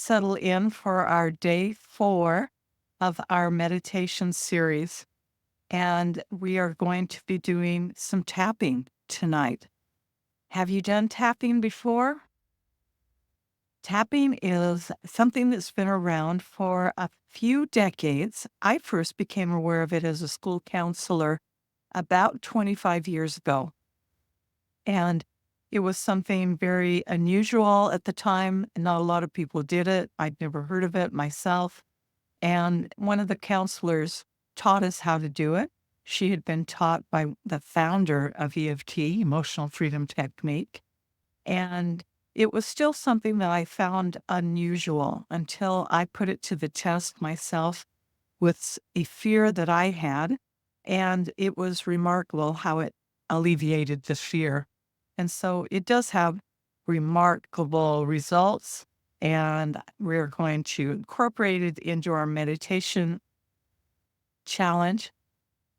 settle in for our day 4 of our meditation series. And we are going to be doing some tapping tonight. Have you done tapping before? Tapping is something that's been around for a few decades. I first became aware of it as a school counselor about 25 years ago. And it was something very unusual at the time. Not a lot of people did it. I'd never heard of it myself. And one of the counselors taught us how to do it. She had been taught by the founder of EFT, Emotional Freedom Technique. And it was still something that I found unusual until I put it to the test myself with a fear that I had. And it was remarkable how it alleviated the fear. And so it does have remarkable results. And we're going to incorporate it into our meditation challenge.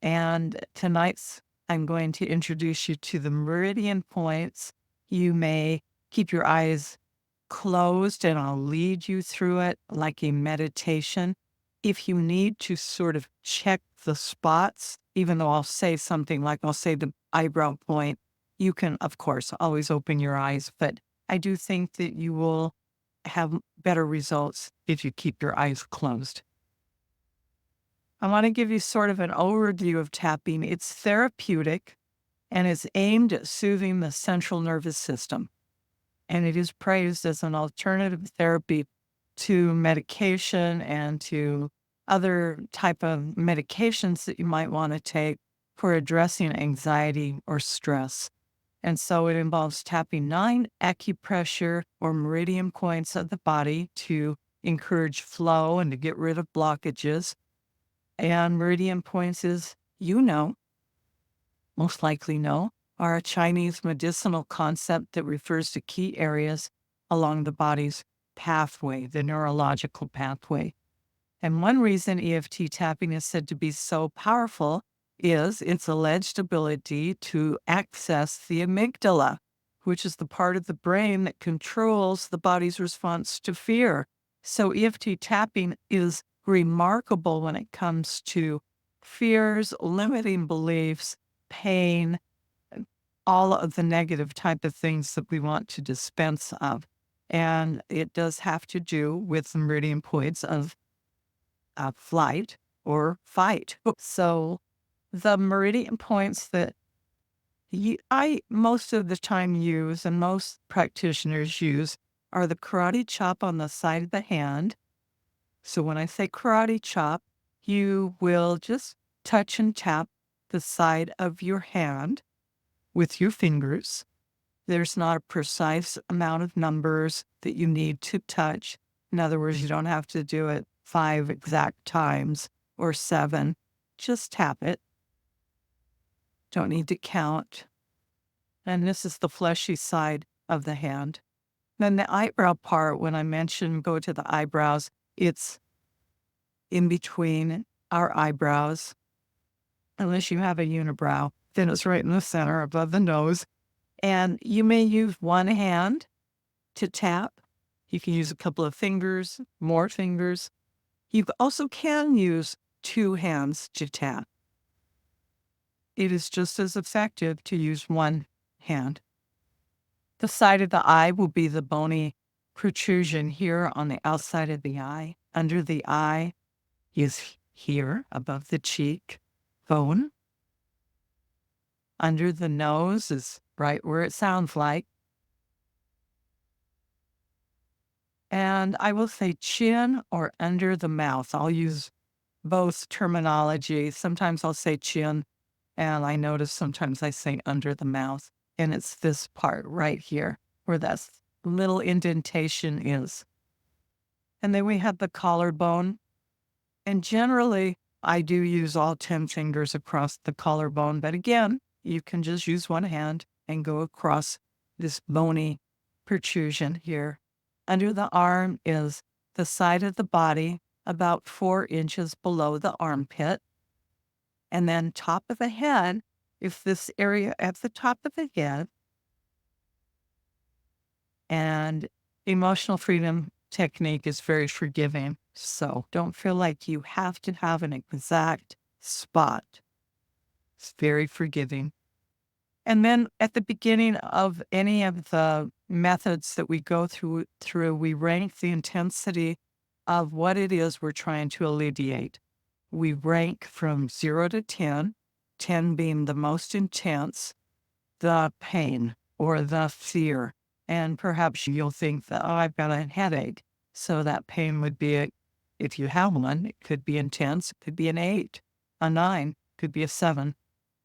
And tonight's, I'm going to introduce you to the meridian points. You may keep your eyes closed and I'll lead you through it like a meditation. If you need to sort of check the spots, even though I'll say something like I'll say the eyebrow point, you can, of course, always open your eyes. But I do think that you will have better results if you keep your eyes closed. I want to give you sort of an overview of tapping. It's therapeutic and is aimed at soothing the central nervous system. And it is praised as an alternative therapy to medication and to other type of medications that you might want to take for addressing anxiety or stress. And so it involves tapping 9 acupressure or meridian points of the body to encourage flow and to get rid of blockages. And meridian points is, most likely know, are a Chinese medicinal concept that refers to key areas along the body's pathway, the neurological pathway. And one reason EFT tapping is said to be so powerful is its alleged ability to access the amygdala, which is the part of the brain that controls the body's response to fear. So EFT tapping is remarkable when it comes to fears, limiting beliefs, pain, all of the negative type of things that we want to dispense of. And it does have to do with the meridian points of flight or fight. So the meridian points that I most of the time use and most practitioners use are the karate chop on the side of the hand. So when I say karate chop, you will just touch and tap the side of your hand with your fingers. There's not a precise amount of numbers that you need to touch. In other words, you don't have to do it 5 exact times or 7. Just tap it. Don't need to count. And this is the fleshy side of the hand. Then the eyebrow part, when I mention go to the eyebrows, it's in between our eyebrows. Unless you have a unibrow, then it's right in the center above the nose. And you may use one hand to tap. You can use a couple of fingers, more fingers. You also can use 2 hands to tap. It is just as effective to use one hand. The side of the eye will be the bony protrusion here on the outside of the eye. Under the eye is here above the cheek bone. Under the nose is right where it sounds like. And I will say chin or under the mouth. I'll use both terminology. Sometimes I'll say chin, and I notice sometimes I say under the mouth. And it's this part right here where that little indentation is. And then we have the collarbone. And generally, I do use all 10 fingers across the collarbone. But again, you can just use one hand and go across this bony protrusion here. Under the arm is the side of the body about 4 inches below the armpit. And then top of the head is this area at the top of the head. And Emotional Freedom technique is very forgiving. So don't feel like you have to have an exact spot. It's very forgiving. And then at the beginning of any of the methods that we go through, we rank the intensity of what it is we're trying to alleviate. We rank from 0 to 10, 10 being the most intense, the pain or the fear. And perhaps you'll think that, oh, I've got a headache. So that pain would be, if you have one, it could be intense. It could be an 8, a 9, could be a 7.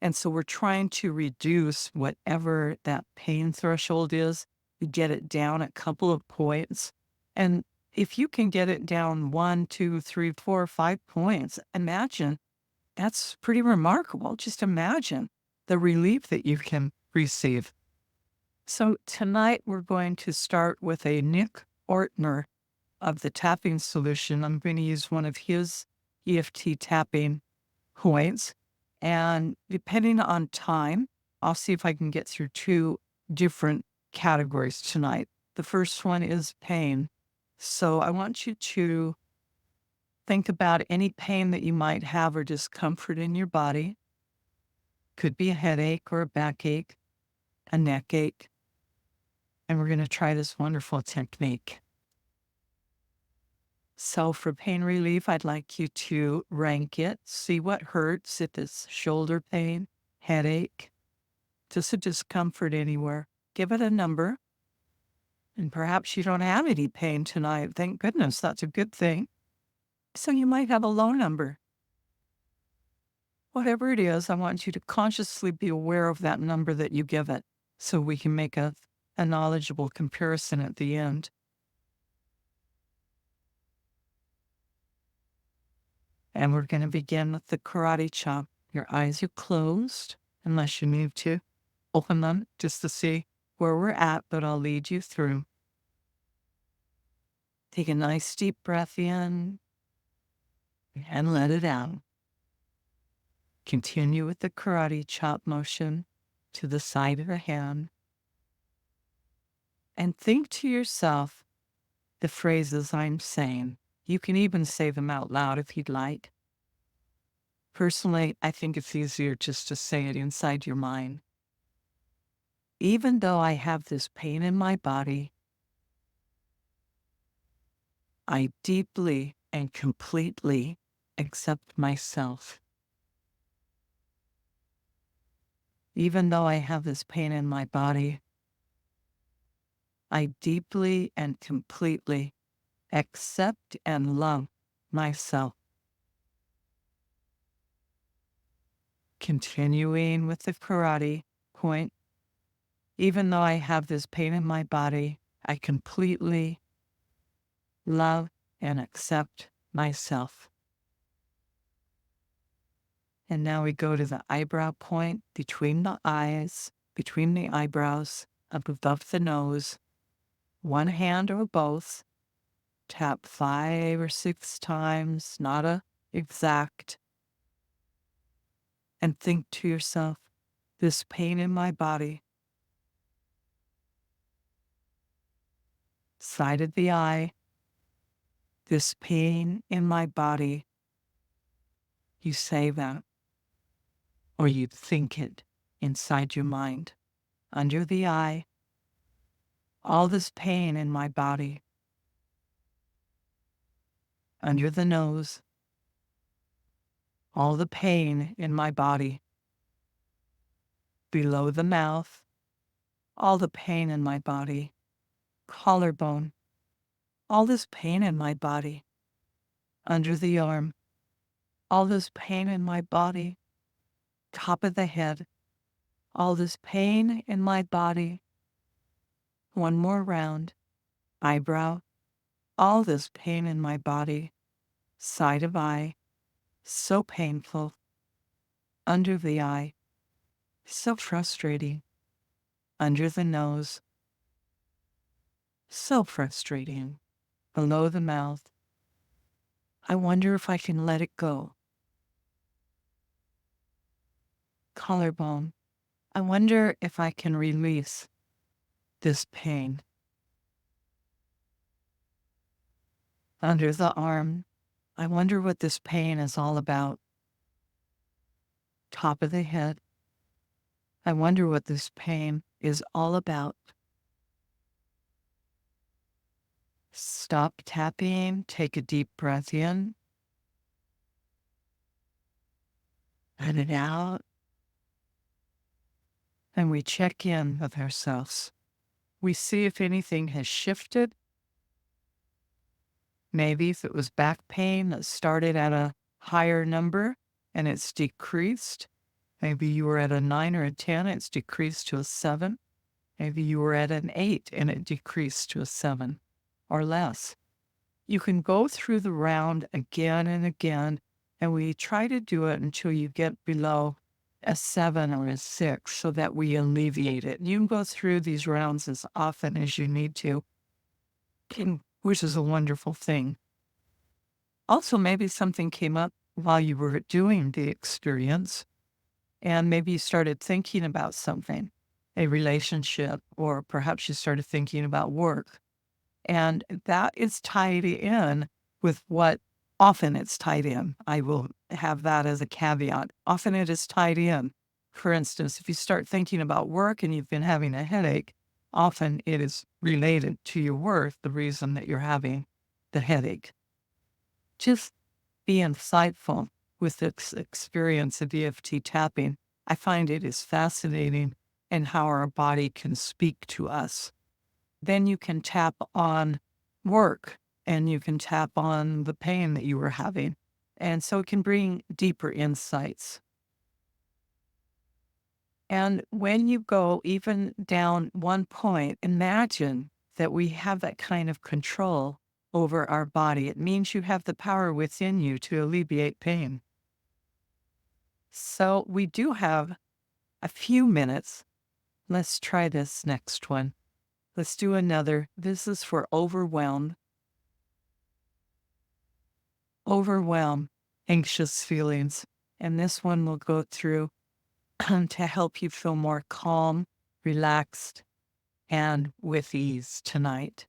And so we're trying to reduce whatever that pain threshold is. We get it down a couple of points. And if you can get it down 1, 2, 3, 4, 5 points, imagine that's pretty remarkable. Just imagine the relief that you can receive. So tonight we're going to start with a Nick Ortner of the tapping solution. I'm going to use one of his EFT tapping points. And depending on time, I'll see if I can get through 2 different categories tonight. The first one is pain. So I want you to think about any pain that you might have or discomfort in your body. Could be a headache or a backache, a neck ache. And we're going to try this wonderful technique. So for pain relief, I'd like you to rank it, see what hurts, if it's shoulder pain, headache, just a discomfort anywhere. Give it a number. And perhaps you don't have any pain tonight. Thank goodness, that's a good thing. So you might have a low number. Whatever it is, I want you to consciously be aware of that number that you give it so we can make a knowledgeable comparison at the end. And we're going to begin with the karate chop. Your eyes are closed unless you need to. Open them just to see where we're at, but I'll lead you through. Take a nice deep breath in and let it out. Continue with the karate chop motion to the side of the hand. And think to yourself the phrases I'm saying. You can even say them out loud if you'd like. Personally, I think it's easier just to say it inside your mind. Even though I have this pain in my body, I deeply and completely accept myself. Even though I have this pain in my body, I deeply and completely accept and love myself. Continuing with the karate point, even though I have this pain in my body, I completely love and accept myself. And now we go to the eyebrow point between the eyes, between the eyebrows, up above the nose. One hand or both. Tap 5 or 6 times, not a exact. And think to yourself, this pain in my body, side of the eye, this pain in my body. You say that, or you think it inside your mind. Under the eye, all this pain in my body. Under the nose, all the pain in my body. Below the mouth, all the pain in my body. Collarbone, all this pain in my body. Under the arm, all this pain in my body. Top of the head, all this pain in my body. One more round. Eyebrow, all this pain in my body. Side of eye, so painful. Under the eye, so frustrating. Under the nose, so frustrating. Below the mouth, I wonder if I can let it go. Collarbone, I wonder if I can release this pain. under the arm. I wonder what this pain is all about. Top of the head. I wonder what this pain is all about. Stop tapping. Take a deep breath in. Let it out. And we check in with ourselves. We see if anything has shifted. Maybe if it was back pain that started at a higher number and it's decreased. Maybe you were at a 9 or a 10, it's decreased to a 7. Maybe you were at an 8 and it decreased to a 7 or less. You can go through the round again and again, and we try to do it until you get below a 7 or a 6 so that we alleviate it. You can go through these rounds as often as you need to, which is a wonderful thing. Also, maybe something came up while you were doing the experience, and maybe you started thinking about something, a relationship, or perhaps you started thinking about work. And that is tied in with what often it's tied in. I will have that as a caveat. Often it is tied in. For instance, if you start thinking about work and you've been having a headache, often it is related to your work, the reason that you're having the headache. Just be insightful with this experience of EFT tapping. I find it is fascinating in how our body can speak to us. Then you can tap on work and you can tap on the pain that you were having. And so it can bring deeper insights. And when you go even down one point, imagine that we have that kind of control over our body. It means you have the power within you to alleviate pain. So we do have a few minutes. Let's try this next one. Let's do another. This is for overwhelm, anxious feelings. And this one will go through to help you feel more calm, relaxed, and with ease tonight.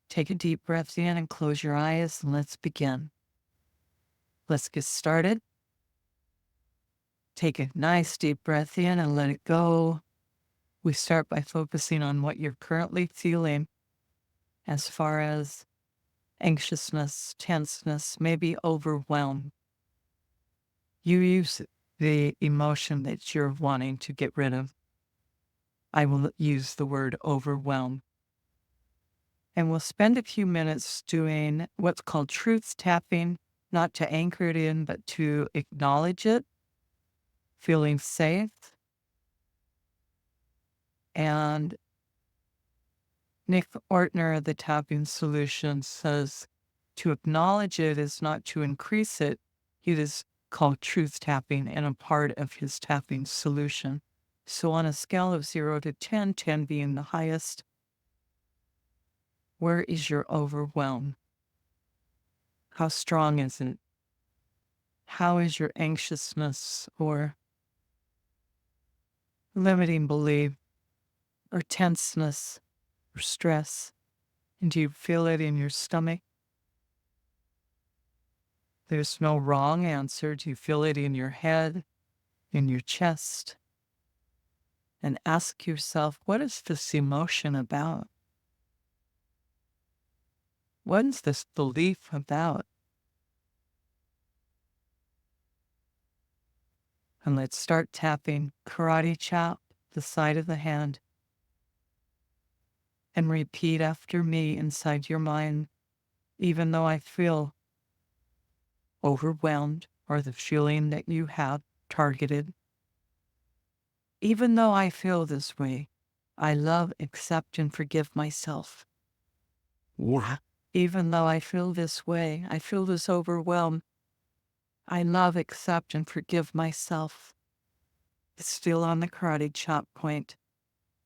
Take a deep breath in and close your eyes, and let's begin. Let's get started. Take a nice deep breath in and let it go. We start by focusing on what you're currently feeling as far as anxiousness, tenseness, maybe overwhelm. You use the emotion that you're wanting to get rid of. I will use the word overwhelm. And we'll spend a few minutes doing what's called truth tapping, not to anchor it in, but to acknowledge it, feeling safe. And Nick Ortner of the Tapping Solution says to acknowledge it is not to increase it. It is called truth tapping and a part of his tapping solution. So on a scale of 0 to 10, 10 being the highest, where is your overwhelm? How strong is it? How is your anxiousness or limiting belief or tenseness or stress? And do you feel it in your stomach? There's no wrong answer. Do you feel it in your head, in your chest? And ask yourself, what is this emotion about? What is this belief about? And let's start tapping karate chop, the side of the hand. And repeat after me inside your mind, even though I feel overwhelmed or the feeling that you have targeted. Even though I feel this way, I love, accept, and forgive myself. Yeah. Even though I feel this way, I feel this overwhelm, I love, accept, and forgive myself. It's still on the karate chop point.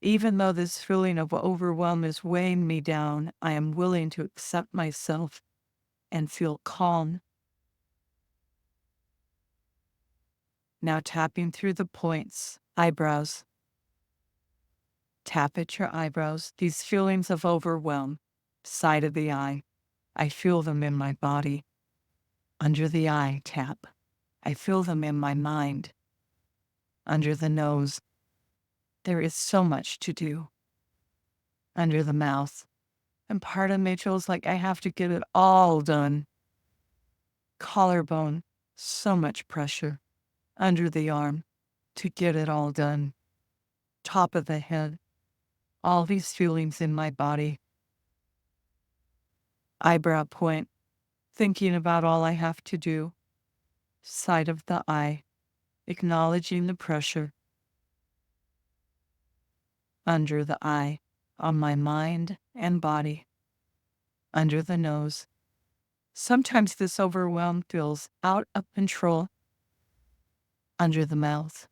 Even though this feeling of overwhelm is weighing me down, I am willing to accept myself and feel calm. Now tapping through the points, eyebrows. Tap at your eyebrows, these feelings of overwhelm. Side of the eye. I feel them in my body. Under the eye, tap. I feel them in my mind. Under the nose. There is so much to do. Under the mouth. And part of me feels like I have to get it all done. Collarbone. So much pressure. Under the arm. To get it all done. Top of the head. All these feelings in my body. Eyebrow point. Thinking about all I have to do. Side of the eye. Acknowledging the pressure. Under the eye. On my mind and body. Under the nose. Sometimes this overwhelm feels out of control. Under the mouth.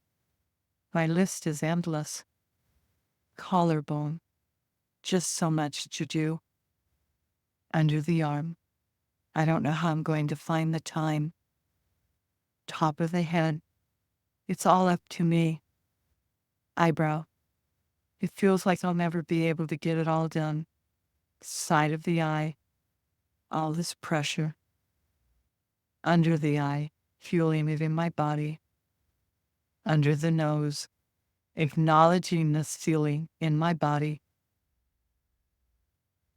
My list is endless. Collarbone. Just so much to do. Under the arm. I don't know how I'm going to find the time. Top of the head. It's all up to me. Eyebrow. It feels like I'll never be able to get it all done. Side of the eye. All this pressure. Under the eye. Feeling it in my body. Under the nose. Acknowledging this feeling in my body.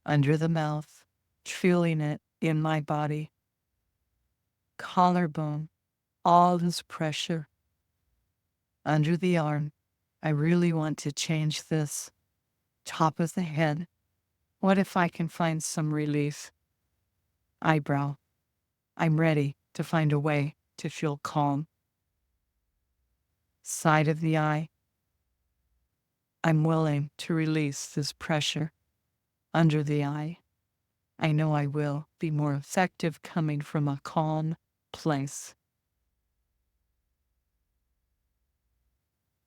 Under the mouth. Feeling it in my body. Collarbone. All this pressure. Under the arm. I really want to change this. Top of the head. What if I can find some relief? Eyebrow. I'm ready to find a way to feel calm. Side of the eye. I'm willing to release this pressure. Under the eye. I know I will be more effective coming from a calm place.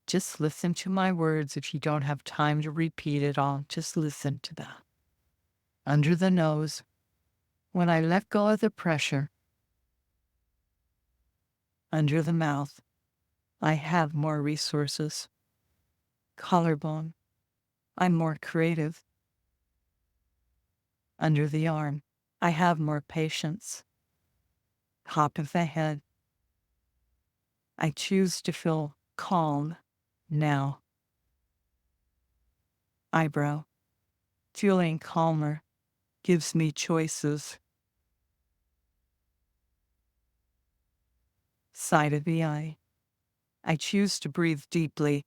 Just listen to my words if you don't have time to repeat it all. Just listen to that. Under the nose. When I let go of the pressure. Under the mouth. I have more resources. Collarbone. I'm more creative. Under the arm. I have more patience. Top of the head. I choose to feel calm now. Eyebrow. Feeling calmer gives me choices. Side of the eye. I choose to breathe deeply.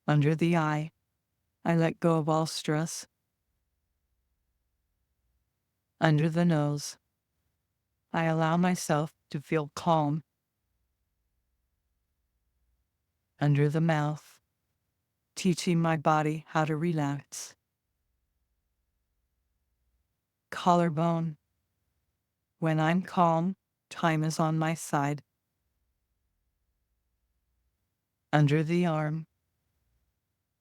Under the eye. I let go of all stress. Under the nose. I allow myself to feel calm. Under the mouth. Teaching my body how to relax. Collarbone. When I'm calm, time is on my side. Under the arm.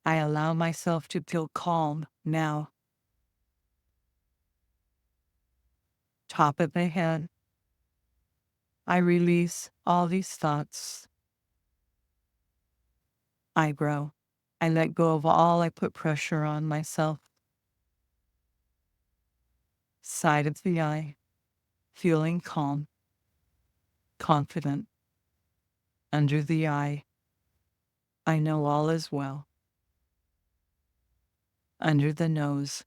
I allow myself to feel calm now. Top of the head. I release all these thoughts. Eyebrow. I let go of all I put pressure on myself. Side of the eye. Feeling calm. Confident. Under the eye. I know all is well. Under the nose.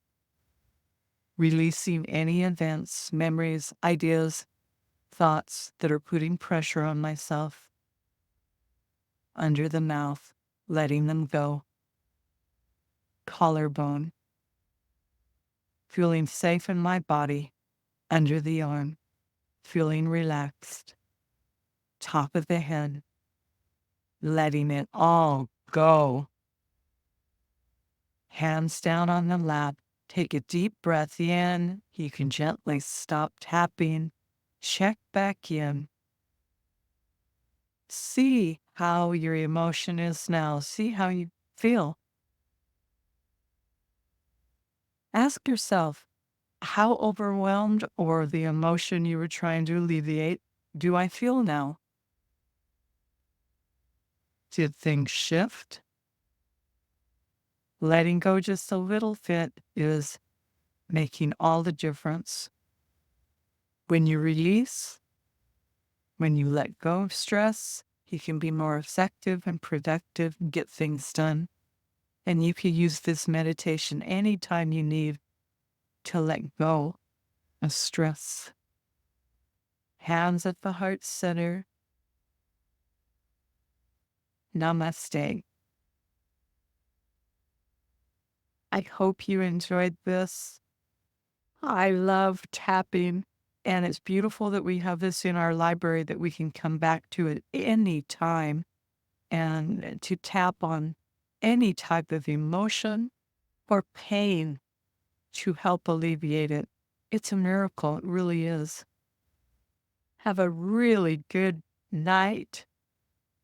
Releasing any events, memories, ideas, thoughts that are putting pressure on myself. Under the mouth. Letting them go. Collarbone. Feeling safe in my body. Under the arm. Feeling relaxed. Top of the head. Letting it all go. Hands down on the lap. Take a deep breath in. You can gently stop tapping. Check back in. See how your emotion is now. See how you feel. Ask yourself, how overwhelmed or the emotion you were trying to alleviate do I feel now? Did things shift? Letting go just a little bit is making all the difference. When you release, when you let go of stress, you can be more effective and productive and get things done. And you can use this meditation anytime you need to let go of stress. Hands at the heart center. Namaste. I hope you enjoyed this. I love tapping, and it's beautiful that we have this in our library that we can come back to at any time and to tap on any type of emotion or pain to help alleviate it. It's a miracle. It really is. Have a really good night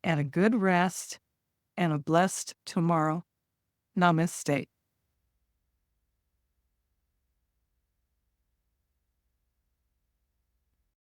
and a good rest and a blessed tomorrow. Namaste.